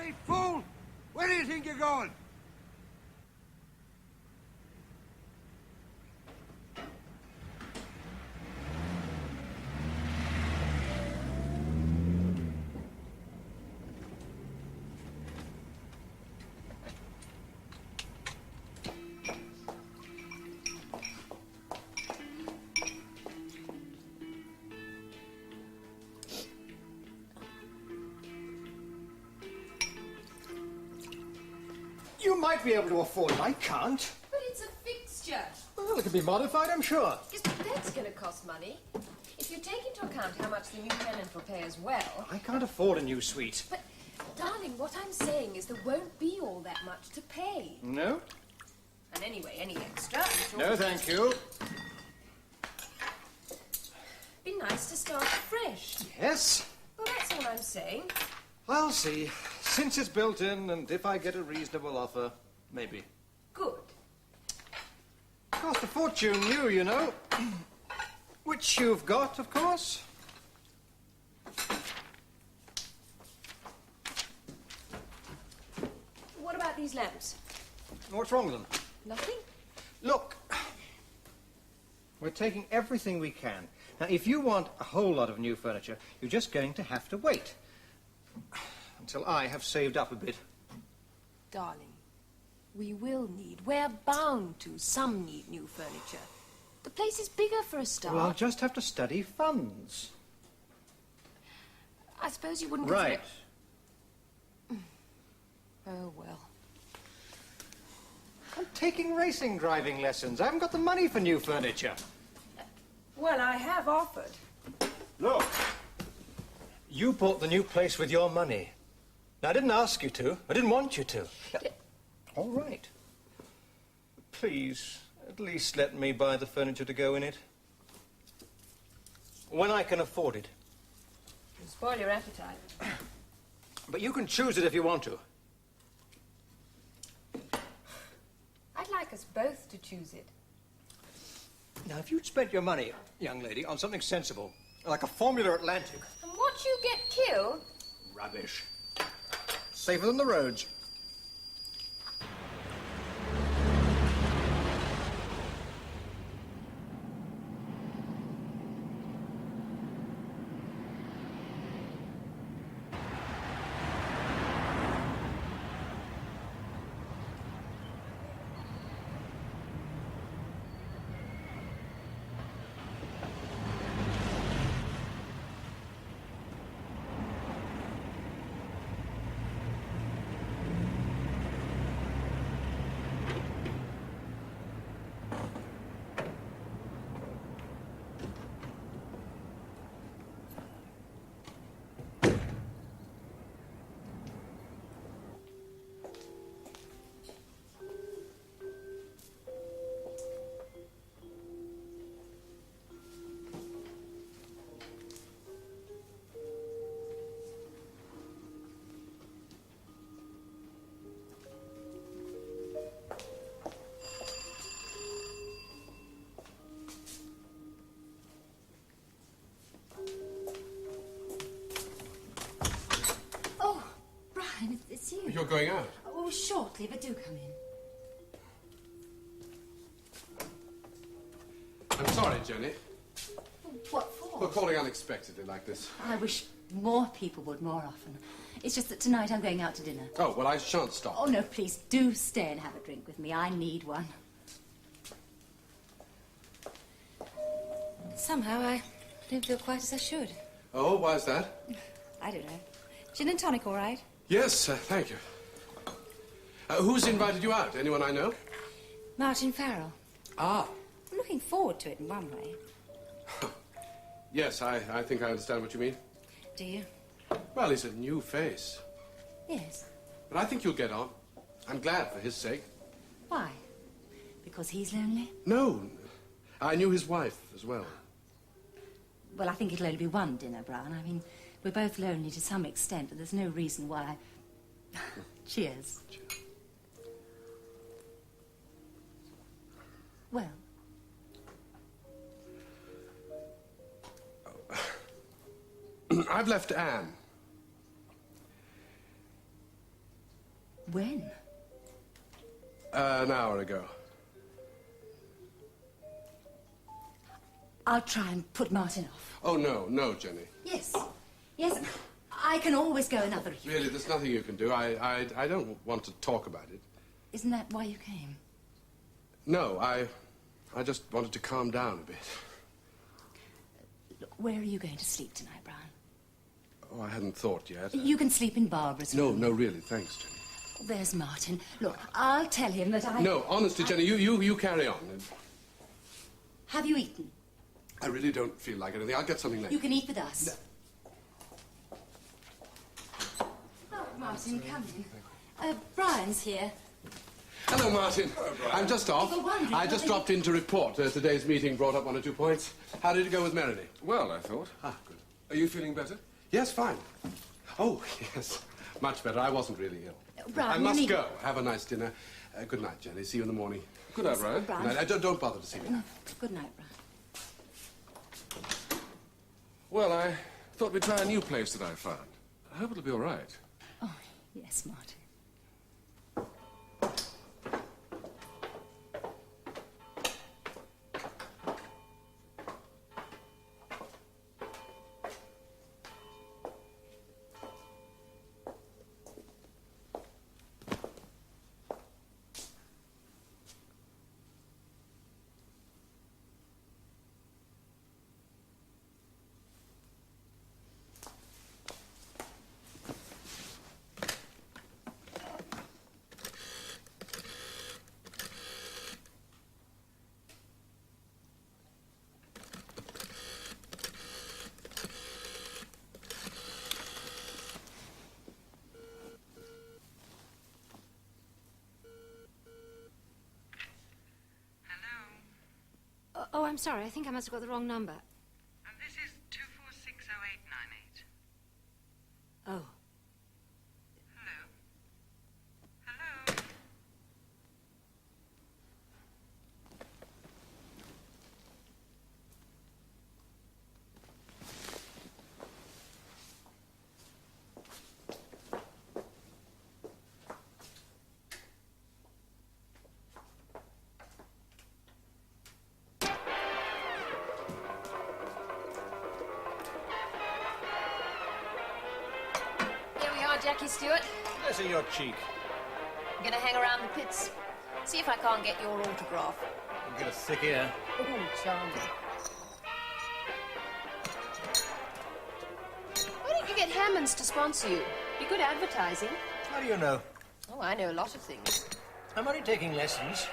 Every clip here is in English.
Hey, fool! Where do you think you're going? You might be able to afford it. I can't. But it's a fixture. Well, it can be modified, I'm sure. Yes, but that's going to cost money. If you take into account how much the new tenant will pay as well... I can't afford a new suite. But, darling, what I'm saying is there won't be all that much to pay. No? And anyway, any extra... No, thank you. Be nice to start fresh. Yes? Well, that's all I'm saying. I'll see. Since it's built in, and if I get a reasonable offer, maybe. Good. Cost a fortune new, you know. Which you've got, of course. What about these lamps? What's wrong with them? Nothing? Look, we're taking everything we can. Now, if you want a whole lot of new furniture, you're just going to have to wait until I have saved up a bit. Darling, we will need, we're bound to, some need new furniture. The place is bigger for a start. Well, I'll just have to study funds. I suppose you wouldn't Right. consider... Oh, well. I'm taking racing driving lessons. I haven't got the money for new furniture. Well, I have offered. Look, you bought the new place with your money. Now, I didn't ask you to. I didn't want you to. All right. Please, at least let me buy the furniture to go in it. When I can afford it. You'll spoil your appetite. But you can choose it if you want to. I'd like us both to choose it. Now, if you'd spent your money, young lady, on something sensible, like a Formula Atlantic... And watch you get killed? Rubbish. Safer than the roads. It's you. You're going out? Oh, shortly, but do come in. I'm sorry, Jenny. What for? For calling unexpectedly like this. I wish more people would more often. It's just that tonight I'm going out to dinner. Oh, well, I shan't stop. Oh, no, please, do stay and have a drink with me. I need one. Somehow I don't feel quite as I should. Oh, why's that? I don't know. Gin and tonic, all right? Yes, thank you. Who's invited you out? Anyone I know? Martin Farrell. Ah. I'm looking forward to it in one way. Yes, I think I understand what you mean. Do you? Well, he's a new face. Yes. But I think you'll get on. I'm glad for his sake. Why? Because he's lonely? No. I knew his wife as well. Well, I think it'll only be one dinner, Brown. I mean, we're both lonely to some extent, but there's no reason why I... Cheers. Well? I've left Anne. When? An hour ago. I'll try and put Martin off. Oh, no, Jenny. Yes. Yes, I can always go another evening. Really, there's nothing you can do. I don't want to talk about it. Isn't that why you came? No, I just wanted to calm down a bit. Look, where are you going to sleep tonight, Brian? Oh, I hadn't thought yet. You can sleep in Barbara's room. No, really, thanks, Jenny. There's Martin. Look, I'll tell him that I... No, honestly, Jenny, you carry on. Have you eaten? I really don't feel like anything. I'll get something later. You can eat with us. Oh, Martin, come in. Brian's here. Hello, Martin. Hello, Brian. I'm just off. You were wondering I just dropped in to report. Today's meeting brought up 1 or 2 points. How did it go with Melanie? Well, I thought. Ah, good. Are you feeling better? Yes, fine. Oh, yes. Much better. I wasn't really ill. Brian, I you must need- go. Have a nice dinner. Good night, Jenny. See you in the morning. Good night, Brian. Brian. Good night. Don't bother to see me. Good night, Brian. Well, I thought we'd try a new place that I found. I hope it'll be all right. Oh, yes, Martin. Oh, I'm sorry. I think I must have got the wrong number. This is 2460898. Oh. Hello? Hello? Here we are, Jackie Stewart. Bless your cheek. I'm going to hang around the pits. See if I can't get your autograph. You get a thick ear. Oh, charming. Why don't you get Hammonds to sponsor you? Be good advertising. How do you know? Oh, I know a lot of things. I'm only taking lessons.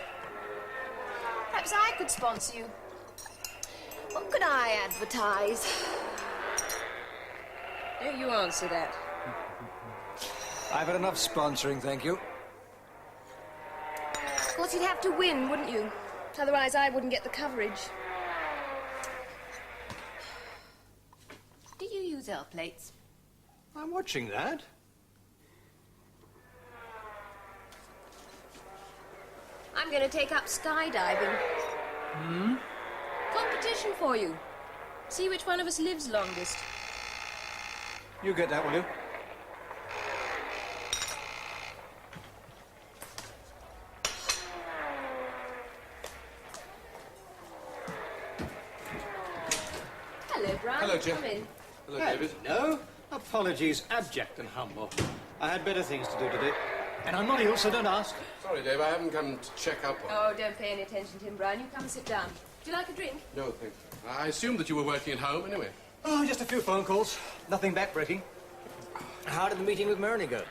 Perhaps I could sponsor you. What could I advertise? No, you answer that. I've had enough sponsoring, thank you. Of course, you'd have to win, wouldn't you? Otherwise, I wouldn't get the coverage. Do you use L plates? I'm watching that. I'm going to take up skydiving. Hmm? Competition for you. See which one of us lives longest. You get that, will you? Hello, Brian. Hello, Jim. Come in. Hello, David. No. Apologies, abject and humble. I had better things to do today. And I'm not ill, so don't ask. Sorry, Dave, I haven't come to check up on you. Oh, don't pay any attention to him, Brian. You come and sit down. Do you like a drink? No, thank you. I assumed that you were working at home anyway. Oh, just a few phone calls. Nothing backbreaking. How did the meeting with Murney go?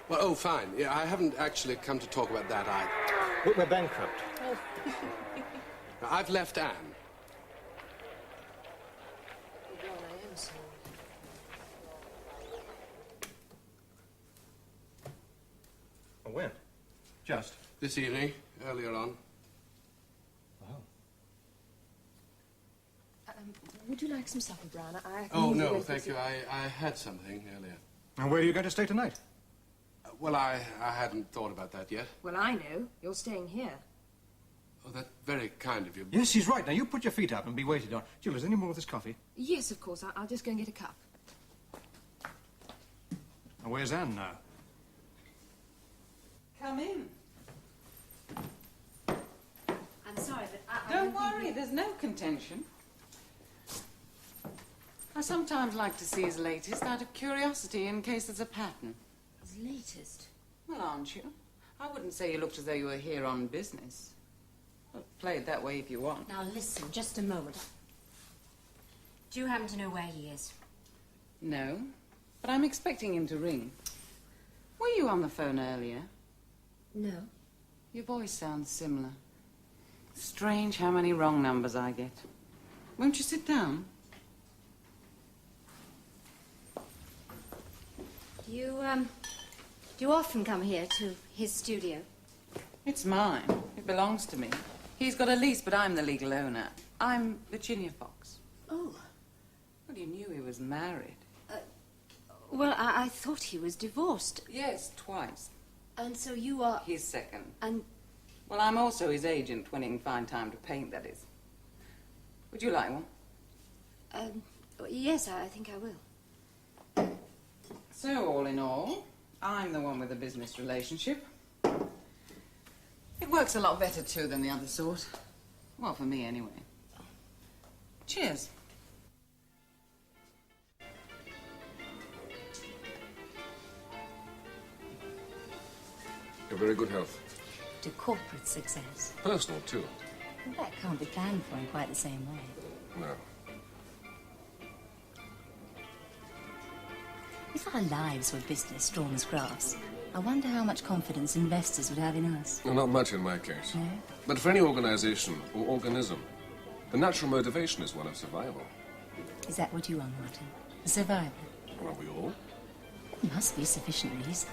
Well, oh, fine. Yeah, I haven't actually come to talk about that either. We're bankrupt. Now, I've left Anne. Oh, God, I am sorry. When? Just. This evening, earlier on. Would you like some supper, Brian? I can Oh, use the no, breakfast. thank you. I had something earlier. And where are you going to stay tonight? Well, I hadn't thought about that yet. Well, I know. You're staying here. Oh, that's very kind of you. Yes, he's right. Now, you put your feet up and be waited on. Jill, is there any more of this coffee? Yes, of course. I'll just go and get a cup. And where's Anne now? come in. I'm sorry, but I Don't worry, there's no contention. I sometimes like to see his latest out of curiosity in case there's a pattern. His latest? Well, aren't you? I wouldn't say you looked as though you were here on business. Well, play it that way if you want. Now listen, just a moment. Do you happen to know where he is? No, but I'm expecting him to ring. Were you on the phone earlier? No. Your voice sounds similar. Strange how many wrong numbers I get. Won't you sit down? Do you often come here to his studio? It's mine. It belongs to me. He's got a lease, but I'm the legal owner. I'm Virginia Fox. Oh. Well, you knew he was married. Well, I thought he was divorced. Yes, twice. And so you are... His second. And... Well, I'm also his agent when he can find time to paint, that is. Would you like one? Yes, I think I will. So, all in all, I'm the one with the business relationship. It works a lot better, too, than the other sort. Well, for me, anyway. Cheers. Your very good health. To corporate success. Personal, too. Well, that can't be planned for in quite the same way. No. If our lives were business drawn as graphs, I wonder how much confidence investors would have in us. Well, not much in my case. No? But for any organization or organism, the natural motivation is one of survival. Is that what you are, Martin? A survivor? Well, are we all? There must be sufficient reason.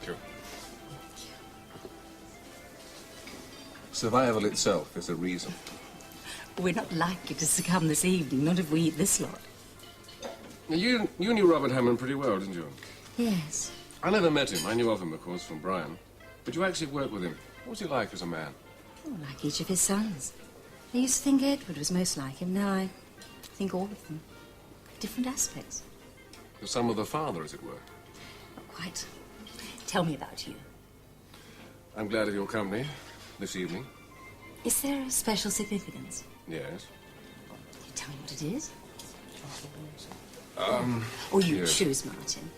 Sure. Survival itself is a reason. We're not likely to succumb this evening, not if we eat this lot. Now, you knew Robert Hammond pretty well, didn't you? Yes. I never met him. I knew of him, of course, from Brian. But you actually worked with him. What was he like as a man? Oh, like each of his sons. I used to think Edward was most like him. Now I think all of them. Different aspects. The son of the father, as it were. Not quite. Tell me about you. I'm glad of your company this evening. Is there a special significance? Yes. Can you tell me what it is? Or you choose, Martin.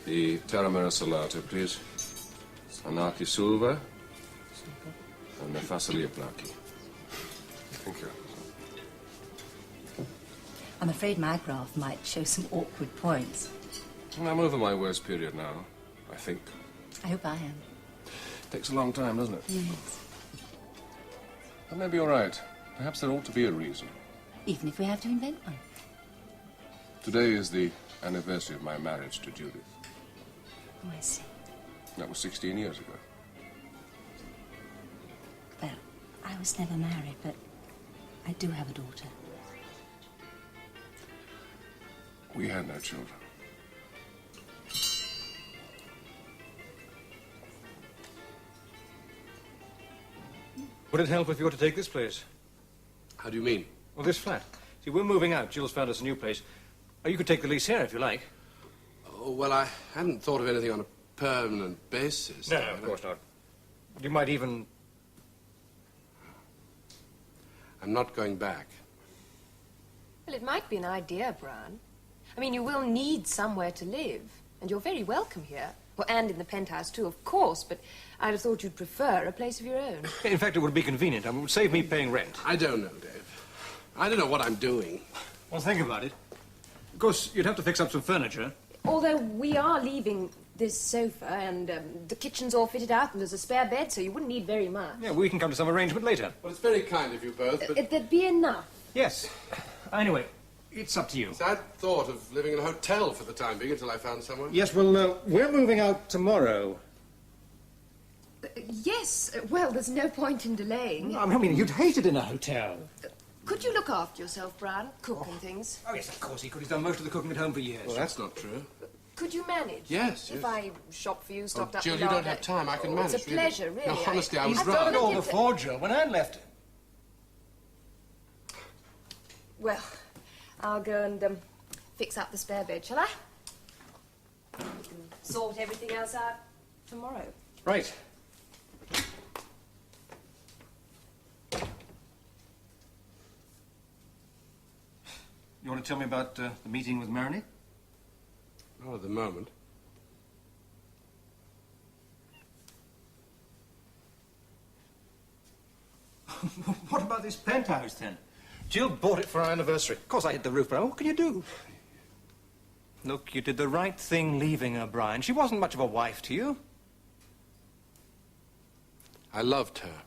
The Taramara Salata, please. Anaki Silva. And the Fasalia Plaki. Thank you. I'm afraid my graph might show some awkward points. I'm over my worst period now, I think. I hope I am. Takes a long time, doesn't it? Yes. But maybe you're right. Perhaps there ought to be a reason. Even if we have to invent one. Today is the anniversary of my marriage to Judith. Oh, I see. That was 16 years ago. Well, I was never married, but I do have a daughter. We had no children. Would it help if you were to take this place? How do you mean? Well, this flat. See, we're moving out. Jill's found us a new place. Oh, you could take the lease here if you like. Oh, well, I hadn't thought of anything on a permanent basis. No, of course not. You might even... I'm not going back. Well, it might be an idea, Brian. I mean, you will need somewhere to live, and you're very welcome here. Well, and in the penthouse, too, of course, but I'd have thought you'd prefer a place of your own. In fact, it would be convenient. I mean, it would save me paying rent. I don't know, Dave. I don't know what I'm doing. Well, think about it. Of course, you'd have to fix up some furniture. Although we are leaving this sofa, and the kitchen's all fitted out, and there's a spare bed, so you wouldn't need very much. Yeah, we can come to some arrangement later. Well, it's very kind of you both, but... There'd be enough. Yes. Anyway, it's up to you. So I'd thought of living in a hotel for the time being until I found someone. Yes, well, we're moving out tomorrow. Yes, well, there's no point in delaying. I mean, you'd hate it in a hotel. Could you look after yourself, Brian? Cook and things. Oh, yes, of course he could. He's done most of the cooking at home for years. Well, that's not true. Could you manage? Yes, If yes. I shop for you, stocked up Jill, the you don't larder? have time. I can manage. It's a pleasure, really. No, honestly, I was He's right. done it all before, Jill, when Anne left. Well, I'll go and fix up the spare bed, shall I? We can sort everything else out tomorrow. Right. You want to tell me about the meeting with Maroney? Not at the moment. What about this penthouse, then? Jill bought it for our anniversary. Of course, I hit the roof, but what can you do? Look, you did the right thing leaving her, Brian. She wasn't much of a wife to you. I loved her.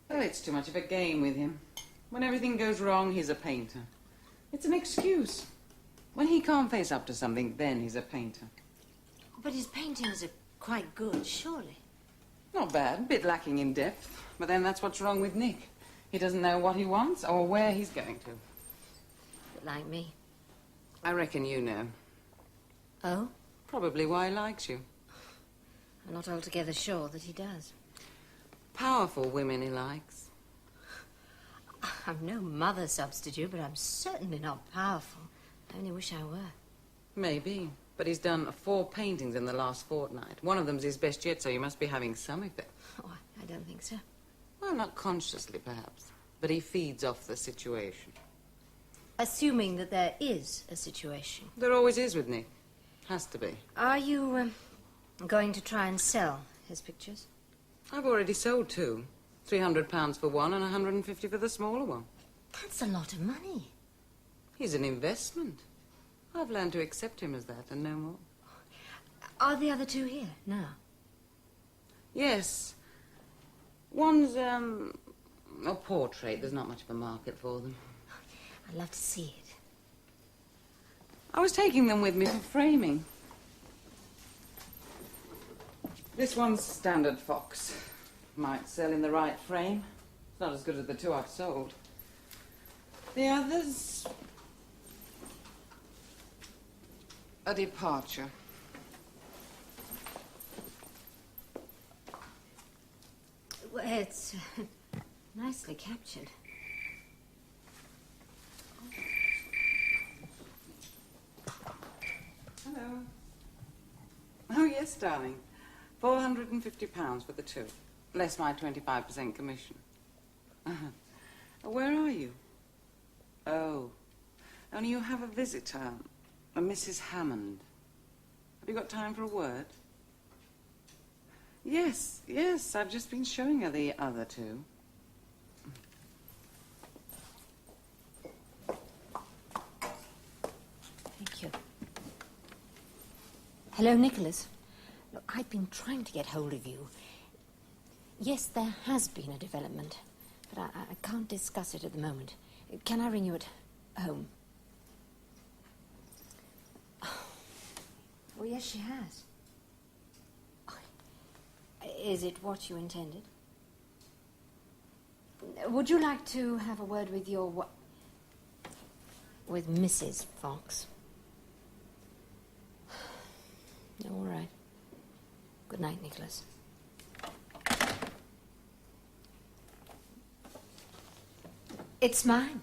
Well, it's too much of a game with him. When everything goes wrong, he's a painter. It's an excuse. When he can't face up to something, then he's a painter. But his paintings are quite good, surely. Not bad, a bit lacking in depth. But then that's what's wrong with Nick. He doesn't know what he wants or where he's going to. But like me. I reckon you know. Oh? Probably why he likes you. I'm not altogether sure that he does. Powerful women he likes. I'm no mother substitute, but I'm certainly not powerful. I only wish I were. Maybe. But he's done 4 paintings in the last fortnight. One of them's his best yet, so you must be having some effect. Oh, I don't think so. Well, not consciously, perhaps. But he feeds off the situation. Assuming that there is a situation. There always is with Nick. Has to be. Are you going to try and sell his pictures? I've already sold 2. £300 for one and £150 for the smaller one. That's a lot of money. He's an investment. I've learned to accept him as that and no more. Are the other 2 here now? Yes. One's, a portrait. There's not much of a market for them. I'd love to see it. I was taking them with me for framing. This one's standard fox. Might sell in the right frame. It's not as good as the 2 I've sold. The other's a departure. Well, it's nicely captured. Hello. Oh, yes, darling. £450 for the 2. Less my 25% commission. Where are you? Oh. Only you have a visitor. A Mrs. Hammond. Have you got time for a word? Yes, yes. I've just been showing her the other 2. Thank you. Hello, Nicholas. Look, I've been trying to get hold of you. Yes, there has been a development, but I can't discuss it at the moment. Can I ring you at home? Oh, yes, she has. Is it what you intended? Would you like to have a word with your with Mrs. Fox? All right. Good night, Nicholas. It's mine.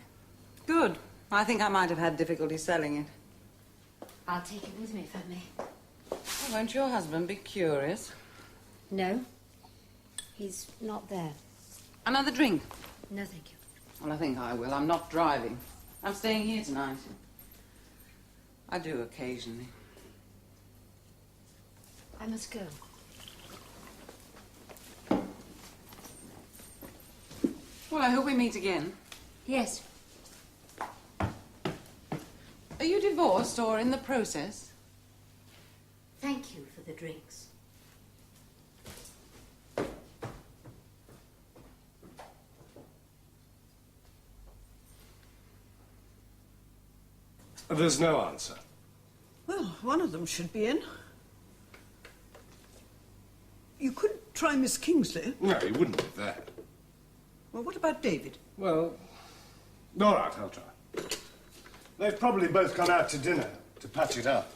Good. I think I might have had difficulty selling it. I'll take it with me if I may. Well, won't your husband be curious? No. He's not there. Another drink? No, thank you. Well, I think I will. I'm not driving. I'm staying here tonight. I do occasionally. I must go. Well, I hope we meet again. Yes. Are you divorced or in the process? Thank you for the drinks. There's no answer. Well, one of them should be in. You could try Miss Kingsley. No, he wouldn't do that. Well, what about David? Well, all right, I'll try. They've probably both gone out to dinner to patch it up.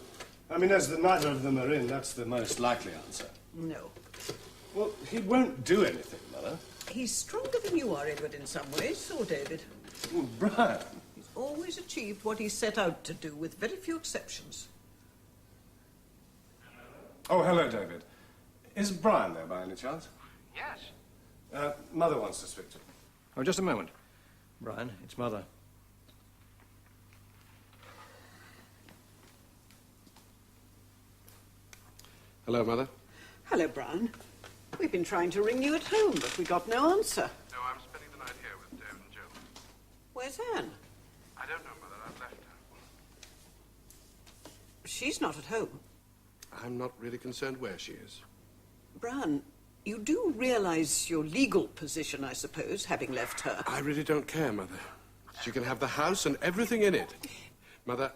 I mean, as neither of them are in, that's the most likely answer. No. Well, he won't do anything, Mother. He's stronger than you are, Edward, in some ways, so David. Well, Brian. He's always achieved what he set out to do, with very few exceptions. Oh, hello, David. Is Brian there by any chance? Yes. Mother wants to speak to him. Oh, just a moment. Brian, it's Mother. Hello, Mother. Hello, Brian. We've been trying to ring you at home, but we got no answer. No, I'm spending the night here with Dave and Jill. Where's Anne? I don't know, Mother. I've left her. She's not at home. I'm not really concerned where she is. Brian, you do realize your legal position, I suppose, having left her. I really don't care, Mother. She can have the house and everything in it. Mother,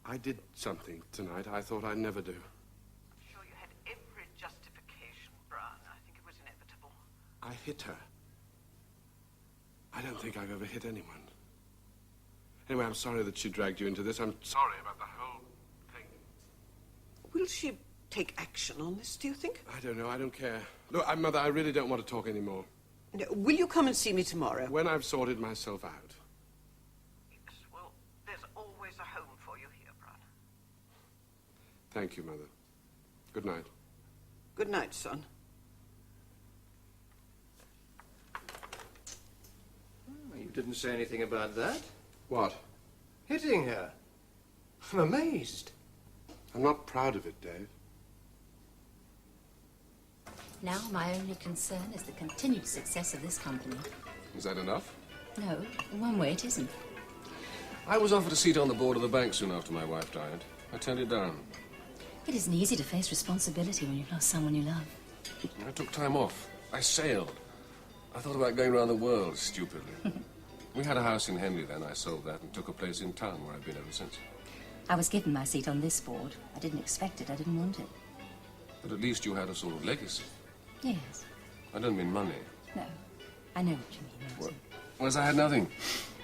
I did something tonight I thought I'd never do. I'm sure you had every justification, Brian. I think it was inevitable. I hit her. I don't think I've ever hit anyone. Anyway, I'm sorry that she dragged you into this. I'm sorry about the whole thing. Will she take action on this, do you think? I don't know. I don't care. Look, Mother, I really don't want to talk anymore. No, will you come and see me tomorrow? When I've sorted myself out. Yes, well, there's always a home for you here, Brian. Thank you, Mother. Good night. Good night, son. Oh, you didn't say anything about that. What? Hitting her. I'm amazed. I'm not proud of it, Dave. Now my only concern is the continued success of this company. Is that enough? No, in one way it isn't. I was offered a seat on the board of the bank soon after my wife died. I turned it down. It isn't easy to face responsibility when you've lost someone you love. I took time off. I sailed. I thought about going around the world, stupidly. We had a house in Henley then. I sold that and took a place in town where I've been ever since. I was given my seat on this board. I didn't expect it. I didn't want it. But at least you had a sort of legacy. Yes. I don't mean money. No. I know what you mean, Martin. Whereas I had nothing.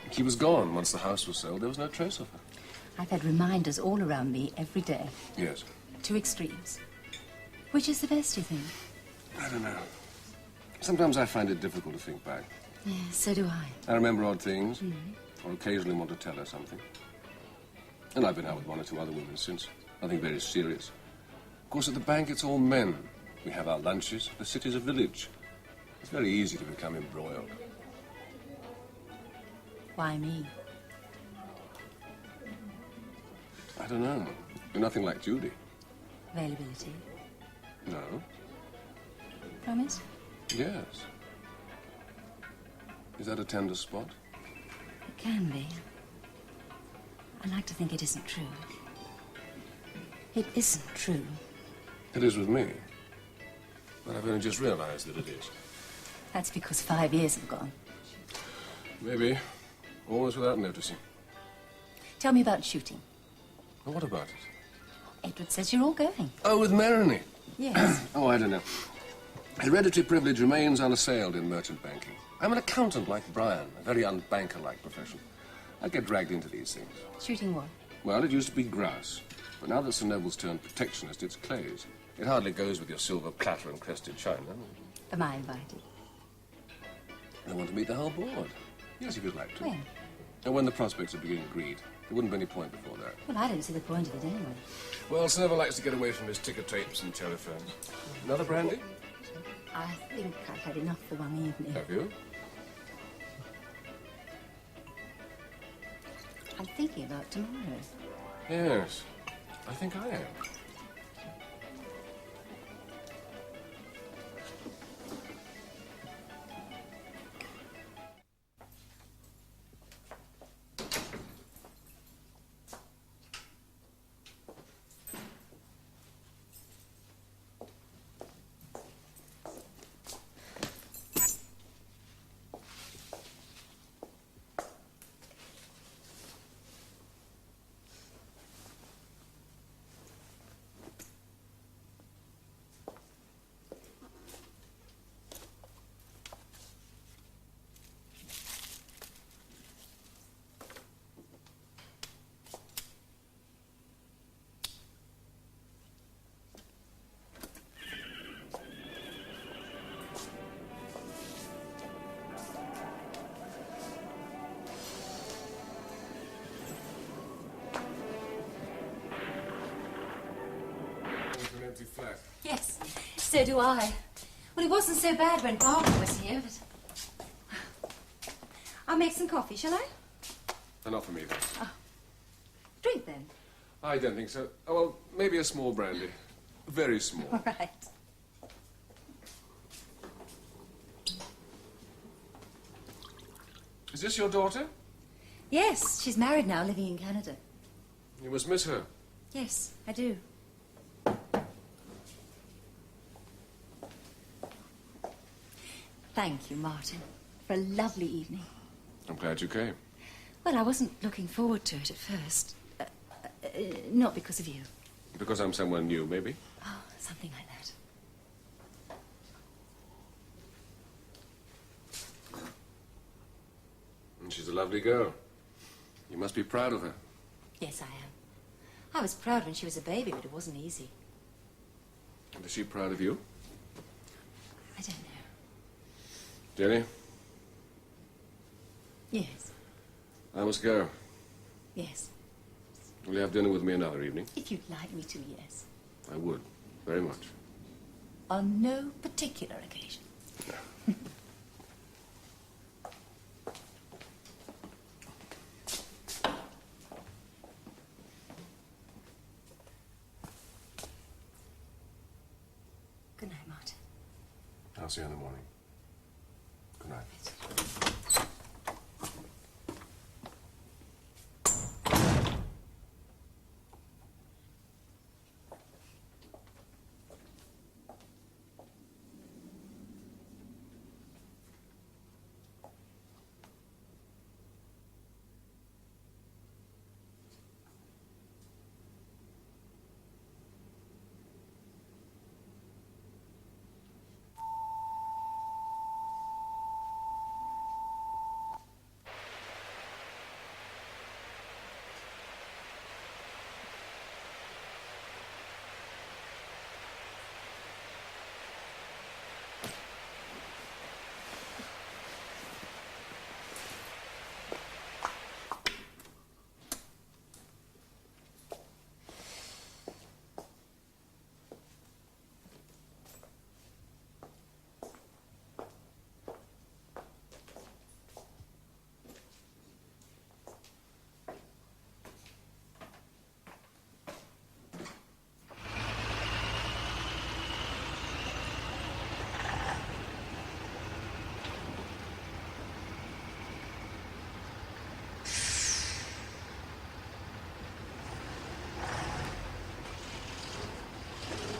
She was gone. Once the house was sold, there was no trace of her. I've had reminders all around me every day. Yes. Two extremes. Which is the best, you think? I don't know. Sometimes I find it difficult to think back. Yes, so do I. I remember odd things, or occasionally want to tell her something. And I've been out with one or two other women since. Nothing very serious. Of course, at the bank, it's all men. We have our lunches. The city's a village. It's very easy to become embroiled. Why me? I don't know. You're nothing like Judy. Availability. No. Promise? Yes. Is that a tender spot? It can be. I like to think it isn't true. It isn't true. It is with me. But I've only just realized that it is. That's because 5 years have gone. Maybe. Almost without noticing. Tell me about shooting. Well, what about it? Edward says you're all going. Oh, with Melanie. Yes. Oh, I don't know. Hereditary privilege remains unassailed in merchant banking. I'm an accountant like Brian, a very unbanker-like profession. I get dragged into these things. Shooting what? Well, it used to be grouse. But now that Sir Noble's turned protectionist, it's clays. It hardly goes with your silver platter and crested china. Am I invited? I want to meet the whole board. Yes, if you'd like to. When? And when the prospects are beginning to greed. There wouldn't be any point before that. Well, I don't see the point of it anyway. Well, Sir Neville likes to get away from his ticker tapes and telephones. Another brandy? I think I've had enough for one evening. Have you? I'm thinking about tomorrow. Yes, I think I am. flat. Yes, so do I. Well, it wasn't so bad when Barbara was here, but... I'll make some coffee, shall I? Not for me, then. Drink, then. I don't think so. Oh, well, maybe a small brandy. Very small. All right. Is this your daughter? Yes, she's married now, living in Canada. You must miss her. Yes, I do. Thank you, Martin, for a lovely evening. I'm glad you came. Well, I wasn't looking forward to it at first. Not because of you. Because I'm someone new, maybe? Oh, something like that. And she's a lovely girl. You must be proud of her. Yes, I am. I was proud when she was a baby, but it wasn't easy. And is she proud of you? I don't know. Jenny, Yes, I must go. yes. Will you have dinner with me another evening? If you'd like me to, yes. I would. Very much. On no particular occasion. Good night, Martin. I'll see you in the morning. Good night.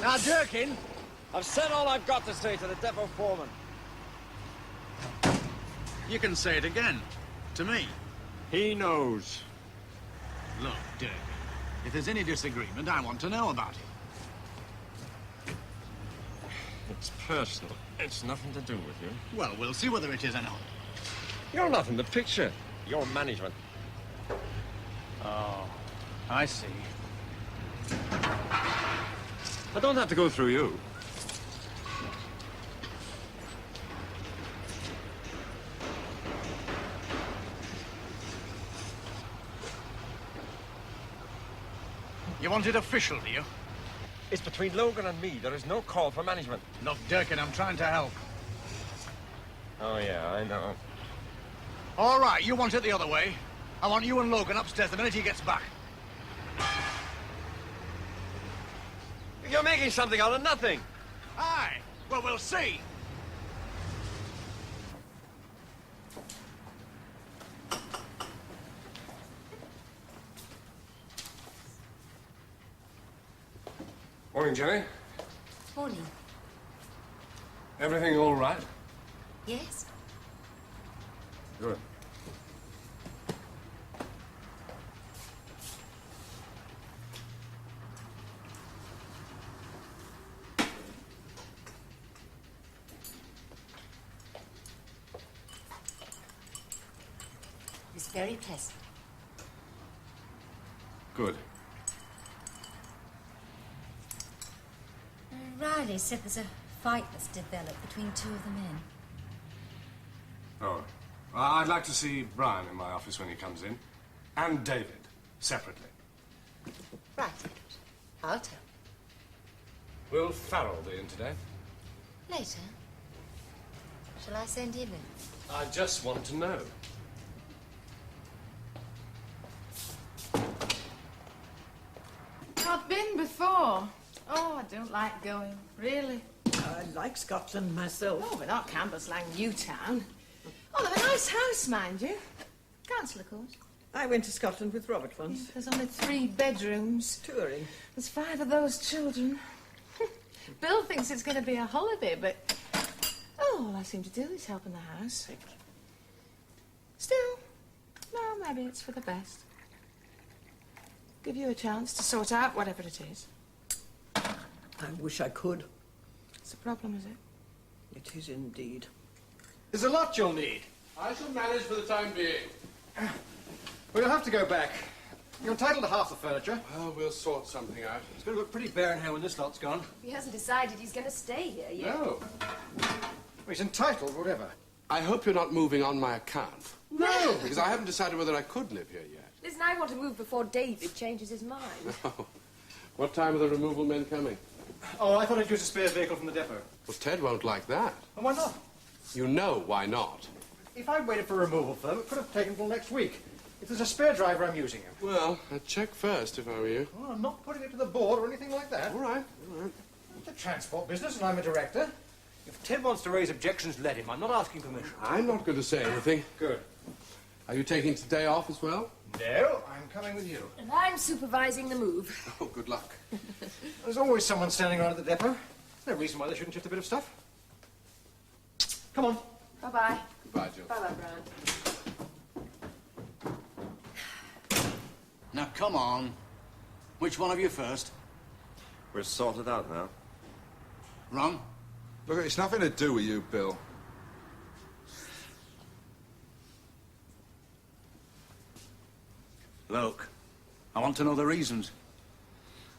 Now, Durkin, I've said all I've got to say to the depot foreman. You can say it again. To me. He knows. Look, Dirk, if there's any disagreement, I want to know about it. It's personal. It's nothing to do with you. Well, we'll see whether it is or not. You're not in the picture. You're management. Oh, I see. I don't have to go through you. You want it official, do you? It's between Logan and me. There is no call for management. Look, Durkin, I'm trying to help. Oh, yeah, I know. All right, you want it the other way. I want you and Logan upstairs the minute he gets back. You're making something out of nothing. Aye. Well, we'll see. Morning, Jenny. Morning. Everything all right? Yes? Good. It's very pleasant. Good. Riley said there's a fight that's developed between two of the men. Oh. Well, I'd like to see Brian in my office when he comes in. And David, separately. Right. I'll tell. Will Farrell be in today? Later. Shall I send him in? I just want to know. I've been before. Oh, I don't like going, really. I like Scotland myself. Oh, but not Cambuslang, Newtown. Oh, they're a nice house, mind you. Council, of course. I went to Scotland with Robert once. There's only 3 bedrooms. Touring. There's 5 of those children. Bill thinks it's going to be a holiday, but all I seem to do is help in the house. Still, well, maybe it's for the best. Give you a chance to sort out whatever it is. I wish I could. It's a problem, is it? It is indeed. There's a lot you'll need. I shall manage for the time being. Well, you'll have to go back. You're entitled to half the furniture. Well, we'll sort something out. It's going to look pretty barren here when this lot's gone. He hasn't decided he's going to stay here yet. No. Well, he's entitled, whatever. I hope you're not moving on my account. No! Because I haven't decided whether I could live here yet. Listen, I want to move before David changes his mind. Oh. What time are the removal men coming? Oh, I thought I'd use a spare vehicle from the depot. Well, Ted won't like that. And why not? You know why not. If I'd waited for a removal firm, it could have taken till next week. If there's a spare driver, I'm using him. Well, I'd check first if I were you. Well, I'm not putting it to the board or anything like that. All right, all right. It's a transport business and I'm a director. If Ted wants to raise objections, let him. I'm not asking permission. I'm not going to say anything. Good. Are you taking today off as well? No, I'm coming with you. And I'm supervising the move. Oh, good luck. There's always someone standing around at the depot. There's no reason why they shouldn't shift a bit of stuff. Come on. Bye-bye. Goodbye, Jill. Bye-bye, Brian. Now, come on. Which one of you first? We're sorted out now. Ron? Look, it's nothing to do with you, Bill. Look, I want to know the reasons.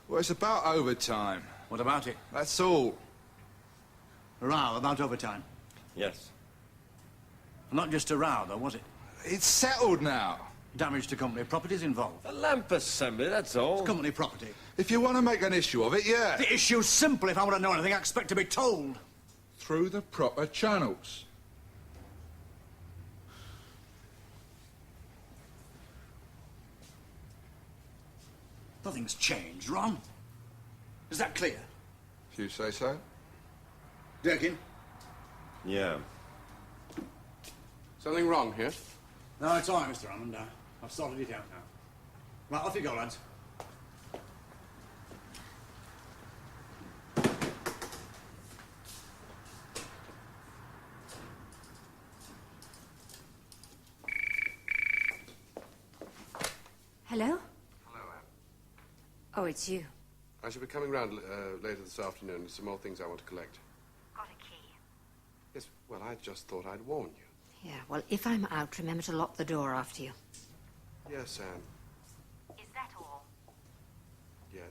Well, it's about overtime. What about it? That's all. A row about overtime? Yes. Not just a row, though, was it? It's settled now. Damage to company property's involved. A lamp assembly, that's all. It's company property. If you want to make an issue of it, yeah. The issue's simple. If I want to know anything, I expect to be told. Through the proper channels. Nothing's changed, Ron. Is that clear? If you say so. Durkin? Yeah. Something wrong here? No, it's all right, Mr. Hammond. I've sorted it out now. Right, off you go, lads. Hello? Hello, Anne. Oh, it's you. I shall be coming round later this afternoon. There's some more things I want to collect. Got a key? Yes, well, I just thought I'd warn you. Yeah, well, if I'm out, remember to lock the door after you. Yes, Anne. Is that all? Yes.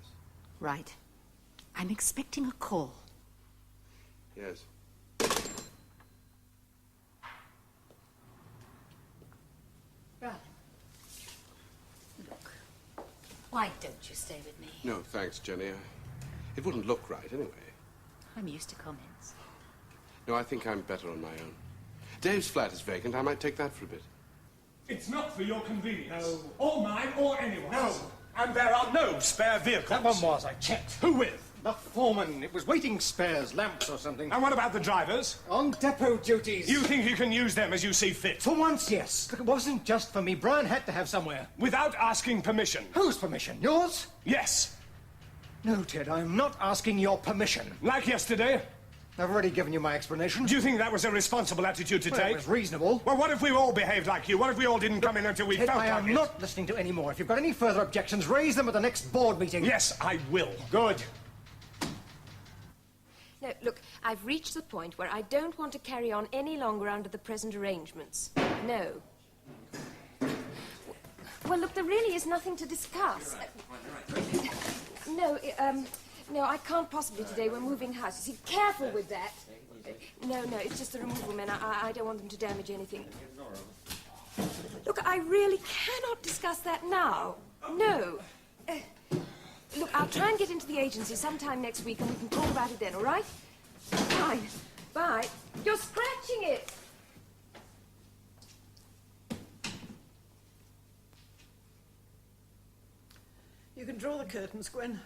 Right. I'm expecting a call. Yes. Right. Look, why don't you stay with me? No, thanks, Jenny. It wouldn't look right, anyway. I'm used to comments. No, I think I'm better on my own. Dave's flat is vacant. I might take that for a bit. It's not for your convenience. No. Or mine, or anyone's. No. And there are no spare vehicles. That one was, I checked. Who with? The foreman. It was waiting spares, lamps or something. And what about the drivers? On depot duties. You think you can use them as you see fit? For once, yes. Look, it wasn't just for me. Brian had to have somewhere. Without asking permission? Whose permission? Yours? Yes. No, Ted, I'm not asking your permission. Like yesterday? I've already given you my explanation. Do you think that was a responsible attitude to Well, take? it was reasonable. Well, what if we all behaved like you? What if we all didn't come in until we Ted, felt I like am it? not listening to any more. If you've got any further objections, raise them at the next board meeting. Yes, I will. Good. No, look, I've reached the point where I don't want to carry on any longer under the present arrangements. No. Well, look, there really is nothing to discuss. No, I can't possibly today. We're moving house. You see, careful with that. No, it's just the removal men. I don't want them to damage anything. Look, I really cannot discuss that now. No. Look, I'll I'll try and get into the agency sometime next week and we can talk about it then, all right? Fine. Bye. You're scratching it! You can draw the curtains, Gwen.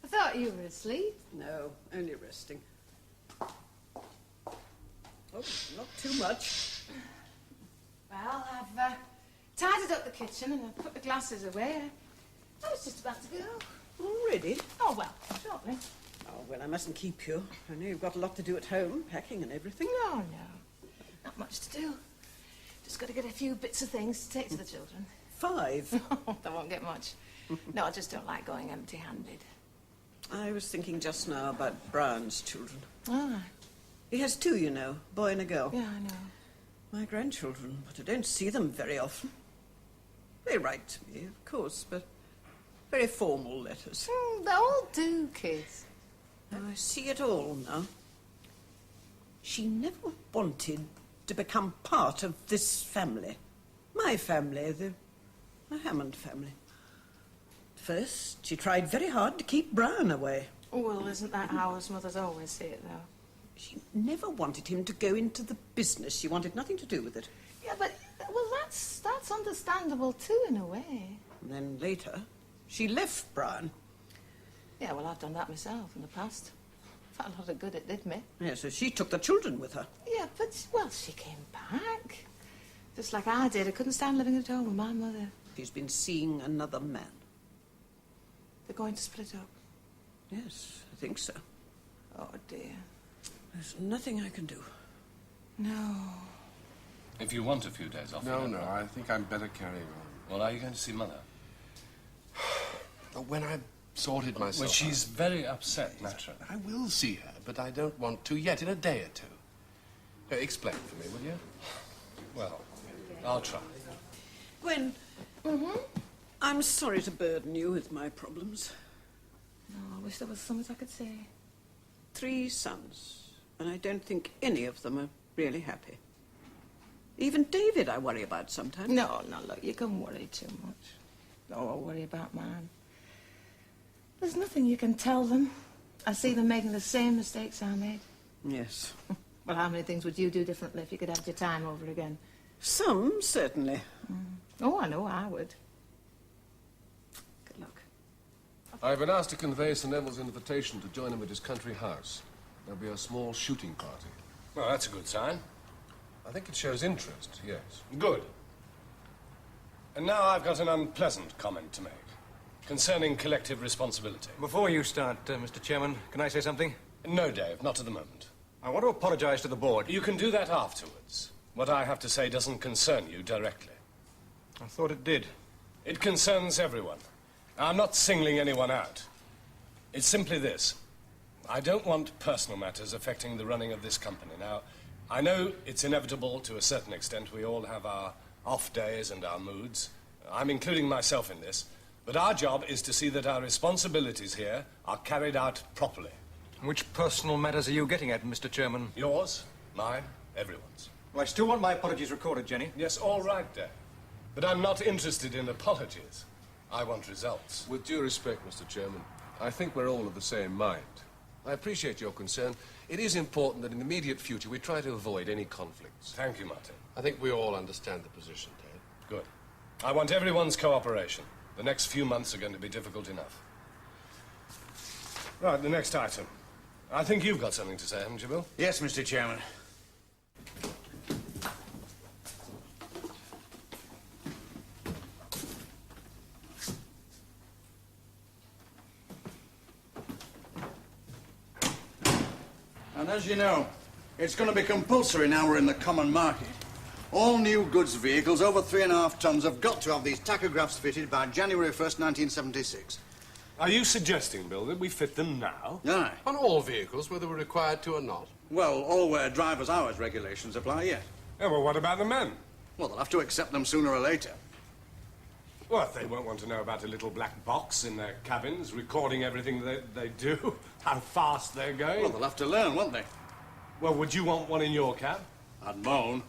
I thought you were asleep. No, only resting. Oh, not too much. Well, I've tidied up the kitchen and I've put the glasses away. I was just about to go. Already? Oh, well, shortly. Oh, well, I mustn't keep you. I know you've got a lot to do at home, packing and everything. No. Not much to do. Just got to get a few bits of things to take to the children. 5? They won't get much. No, I just don't like going empty-handed. I was thinking just now about Brian's children. Ah. He has 2, you know, a boy and a girl. Yeah, I know. My grandchildren, but I don't see them very often. They write to me, of course, but very formal letters. They all do, kids. I see it all now. She never wanted to become part of this family. My family, the Hammond family. First, she tried very hard to keep Brian away. Well, isn't that how us mothers always say it, though? She never wanted him to go into the business. She wanted nothing to do with it. Yeah, but, well, that's understandable, too, in a way. And then later, she left Brian. Yeah, well, I've done that myself in the past. Felt a lot of good it did me. Yeah, so she took the children with her. Yeah, but, well, she came back. Just like I did. I couldn't stand living at home with my mother. She's been seeing another man. They're going to split up? Yes, I think so. Oh, dear. There's nothing I can do. No. If you want a few days off... No, I think I'm better carrying on. Well, are you going to see Mother? When I've sorted myself Well, she's out. very upset, naturally. I will see her, but I don't want to yet, in a day or two. Explain for me, will you? Well, I'll try. Gwen, I'm sorry to burden you with my problems. No, I wish there was something I could say. 3 sons, and I don't think any of them are really happy. Even David I worry about sometimes. No, look, you can worry too much. Oh, I'll worry about mine. There's nothing you can tell them. I see them making the same mistakes I made. Yes. Well, how many things would you do differently if you could have your time over again? Some, certainly. Oh, I know I would. Good luck. I've been asked to convey Sir Neville's invitation to join him at his country house. There'll be a small shooting party. Well, that's a good sign. I think it shows interest, yes. Good. And now I've got an unpleasant comment to make concerning collective responsibility. Before you start, Mr. Chairman, can I say something? No, Dave, not at the moment. I want to apologize to the board. You can do that afterwards. What I have to say doesn't concern you directly. I thought it did. It concerns everyone. I'm not singling anyone out. It's simply this. I don't want personal matters affecting the running of this company. Now, I know it's inevitable to a certain extent. We all have our off days and our moods. I'm including myself in this. But our job is to see that our responsibilities here are carried out properly. Which personal matters are you getting at, Mr. Chairman? Yours, mine, everyone's. Well, I still want my apologies recorded, Jenny. Yes, all right, Dave. But I'm not interested in apologies. I want results. With due respect, Mr. Chairman, I think we're all of the same mind. I appreciate your concern. It is important that in the immediate future we try to avoid any conflicts. Thank you, Martin. I think we all understand the position, Dave. Good. I want everyone's cooperation. The next few months are going to be difficult enough. Right, the next item. I think you've got something to say, haven't you, Bill? Yes, Mr. Chairman. And as you know, it's going to be compulsory now we're in the common market. All new goods vehicles over 3.5 tons have got to have these tachographs fitted by January 1st, 1976. Are you suggesting, Bill, that we fit them now? Aye. On all vehicles, whether we're required to or not. Well, all where driver's hours regulations apply, yes. Yeah, well, what about the men? Well, they'll have to accept them sooner or later. Well, they won't want to know about a little black box in their cabins recording everything they do, how fast they're going. Well, they'll have to learn, won't they? Well, would you want one in your cab? I'd moan.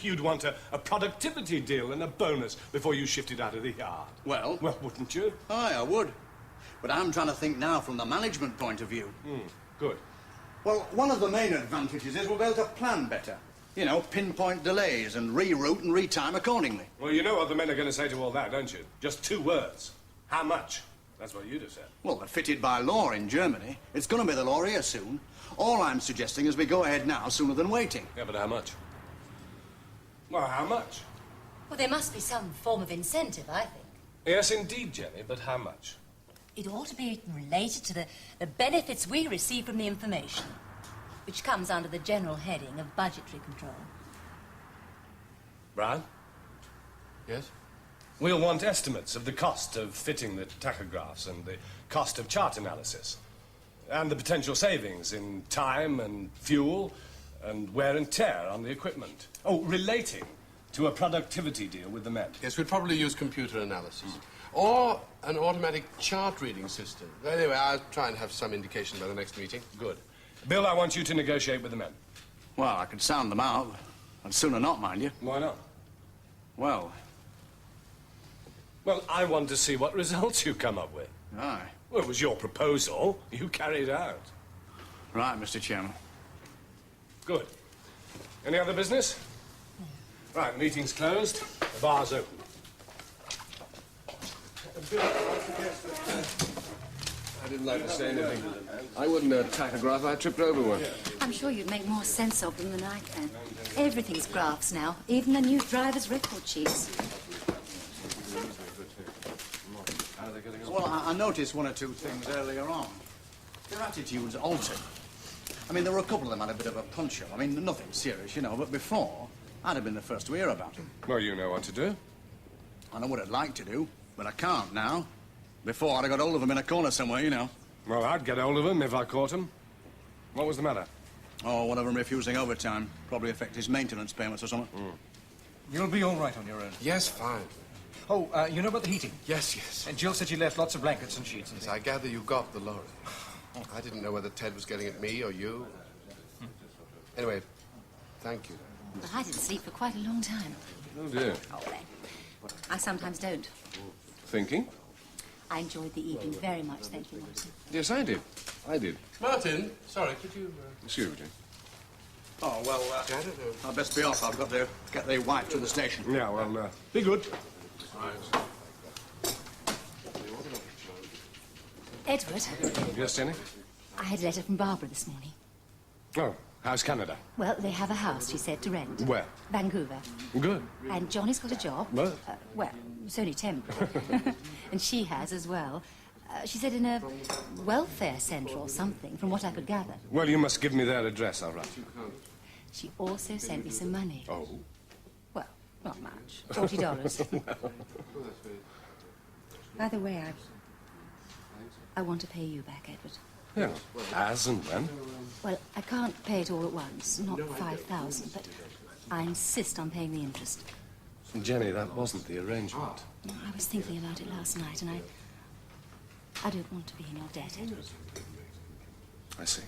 You'd want a productivity deal and a bonus before you shifted out of the yard. Well, wouldn't you? Aye, I would. But I'm trying to think now from the management point of view. Good. Well, one of the main advantages is we'll be able to plan better. You know, pinpoint delays and reroute and retime accordingly. Well, you know what the men are going to say to all that, don't you? Just 2 words. How much? That's what you'd have said. Well, they're fitted by law in Germany. It's going to be the law here soon. All I'm suggesting is we go ahead now sooner than waiting. Yeah, but how much? Well, how much? Well, there must be some form of incentive, I think. Yes, indeed, Jenny, but how much? It ought to be related to the benefits we receive from the information, which comes under the general heading of budgetary control. Brian? Yes? We'll want estimates of the cost of fitting the tachographs and the cost of chart analysis, and the potential savings in time and fuel and wear and tear on the equipment. Oh, relating to a productivity deal with the men. Yes, we'd probably use computer analysis. Or an automatic chart reading system. Anyway, I'll try and have some indication by the next meeting. Good. Bill, I want you to negotiate with the men. Well, I could sound them out. I'd sooner not, mind you. Why not? Well, I want to see what results you come up with. aye. Well, it was your proposal. You carried it out. Right, Mr. Chairman. Good. Any other business? Right, meeting's closed. The bar's open. I didn't like to say anything. I wouldn't tachograph. I tripped over one. I'm sure you'd make more sense of them than I can. Everything's graphs now, even the new driver's record sheets. Well, I noticed 1 or 2 things earlier on. Their attitudes altered. I mean, there were a couple of them had a bit of a punch-up. I mean, nothing serious, you know, but before, I'd have been the first to hear about him. Well, you know what to do. I know what I'd like to do, but I can't now. Before, I'd have got hold of him in a corner somewhere, you know. Well, I'd get hold of him if I caught him. What was the matter? Oh, one of them refusing overtime. Probably affect his maintenance payments or something. You'll be all right on your own. Yes, fine. Oh, you know about the heating? Yes, yes. And Jill said you left lots of blankets and sheets. Yes, I gather you got the lorry. I didn't know whether Ted was getting at me or you. Anyway, thank you. But I didn't sleep for quite a long time. Oh, dear. Oh, well, I sometimes don't. Thinking? I enjoyed the evening very much, thank you, Martin. Yes, I did. I did. Martin, sorry, could you... Excuse me. Oh, well, I'd best be off. I've got to get the wife to the station. Yeah, well, be good. Edward, Yes, Jenny? I had a letter from Barbara this morning. Oh, how's Canada? Well, they have a house, she said, to rent. Where? Vancouver. Good. And Johnny's got a job. Well? Well, it's only temporary. And she has as well. She said in a welfare centre or something, from what I could gather. Well, you must give me their address, all right. She also sent me some money. Oh. Well, not much. $40. By the way, I want to pay you back, Edward. Yeah, as and when. Well, I can't pay it all at once, not 5,000, but I insist on paying the interest. Jenny, that wasn't the arrangement. I was thinking about it last night, and I don't want to be in your debt, Edward. I see.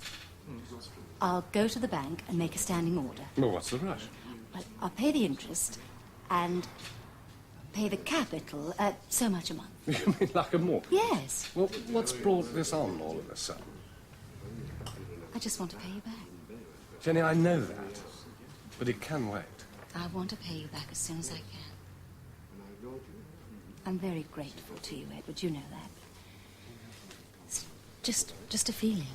I'll go to the bank and make a standing order. Well, what's the rush? Well, I'll pay the interest and pay the capital at so much a month. You mean like a mortgage? Yes. Well, what's brought this on all of a sudden? I just want to pay you back. Jenny, I know that, but it can wait. I want to pay you back as soon as I can. I'm very grateful to you, Edward. You know that. It's just a feeling.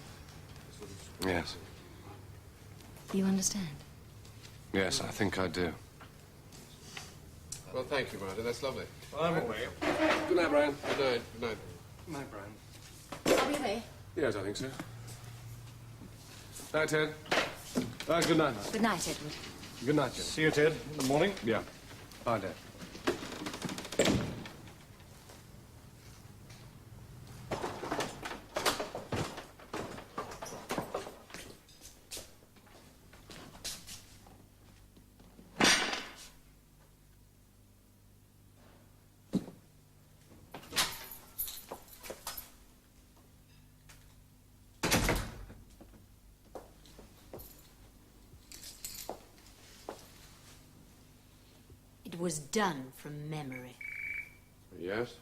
Yes. You understand? Yes, I think I do. Well, thank you, Martin. That's lovely. Well, I'm away. Good night, Brian. Good night. Good night. Good night, Brian. Are we away? Yes, I think so. Night, Ted. Good night, Martin. Good night, Edward. Good night, Jenny. See you, Ted, in the morning. Yeah. Bye, Dad. It was done from memory. Yes?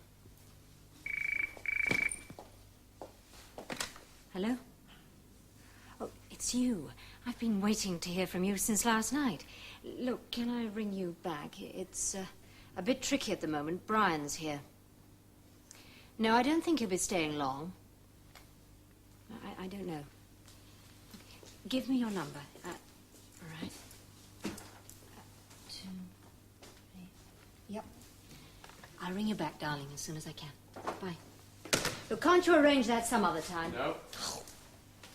Hello? Oh, it's you. I've been waiting to hear from you since last night. Look, can I ring you back? It's a bit tricky at the moment. Brian's here. No, I don't think he'll be staying long. I don't know. Give me your number. All right. 2, 3. Yep. I'll ring you back, darling, as soon as I can. Bye. Look, can't you arrange that some other time? No.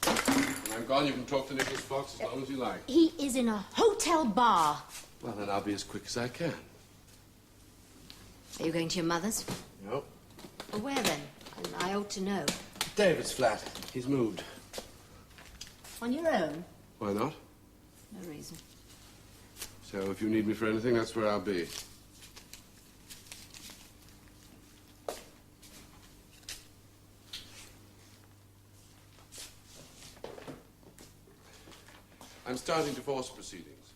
When I'm gone, you can talk to Nicholas Fox as long as you like. He is in a hotel bar. Well, then I'll be as quick as I can. Are you going to your mother's? No. Well, where then? I ought to know. David's flat. He's moved. On your own? Why not? No reason. So if you need me for anything, that's where I'll be. I'm starting divorce proceedings.